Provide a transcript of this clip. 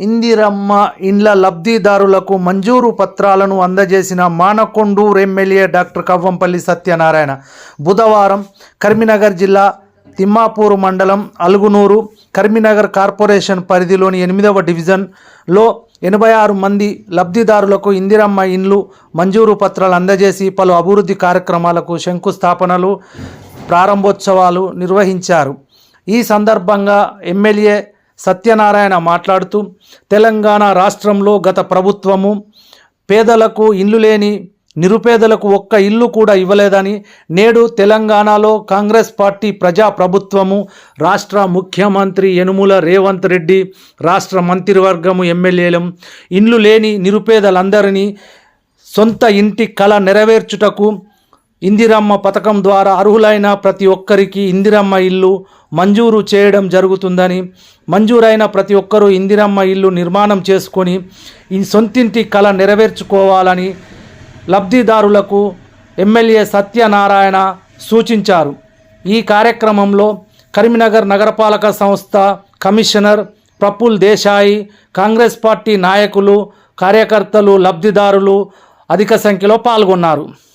ఇందిరమ్మ ఇండ్ల లబ్ధిదారులకు మంజూరు పత్రాలను అందజేసిన మానకొండూరు ఎమ్మెల్యే డాక్టర్ కవ్వంపల్లి సత్యనారాయణ బుధవారం కరీంనగర్ జిల్లా తిమ్మాపూర్ మండలం అలుగునూరు కరీంనగర్ కార్పొరేషన్ పరిధిలోని 8వ డివిజన్లో 86 మంది లబ్ధిదారులకు ఇందిరమ్మ ఇండ్లు మంజూరు పత్రాలు అందజేసి పలు అభివృద్ధి కార్యక్రమాలకు శంకుస్థాపనలు ప్రారంభోత్సవాలు నిర్వహించారు. ఈ సందర్భంగా ఎమ్మెల్యే సత్యనారాయణ మాట్లాడుతూ తెలంగాణ రాష్ట్రంలో గత ప్రభుత్వము పేదలకు ఇల్లు లేని నిరుపేదలకు ఒక్క ఇల్లు కూడా ఇవ్వలేదని, నేడు తెలంగాణలో కాంగ్రెస్ పార్టీ ప్రజాప్రభుత్వము, రాష్ట్ర ముఖ్యమంత్రి యనుమల రేవంత్ రెడ్డి, రాష్ట్ర మంత్రివర్గము, ఎమ్మెల్యేలు ఇల్లు లేని నిరుపేదలందరినీ సొంత ఇంటి కళ నెరవేర్చుటకు ఇందిరమ్మ పథకం ద్వారా అర్హులైన ప్రతి ఒక్కరికి ఇందిరమ్మ ఇల్లు మంజూరు చేయడం జరుగుతుందని, మంజూరైన ప్రతి ఒక్కరూ ఇందిరమ్మ ఇల్లు నిర్మాణం చేసుకొని ఈ సొంతింటి కళ నెరవేర్చుకోవాలని లబ్ధిదారులకు ఎమ్మెల్యే సత్యనారాయణ సూచించారు. ఈ కార్యక్రమంలో కరీంనగర్ నగరపాలక సంస్థ కమిషనర్ ప్రఫుల్ దేశాయి, కాంగ్రెస్ పార్టీ నాయకులు, కార్యకర్తలు, లబ్ధిదారులు అధిక సంఖ్యలో పాల్గొన్నారు.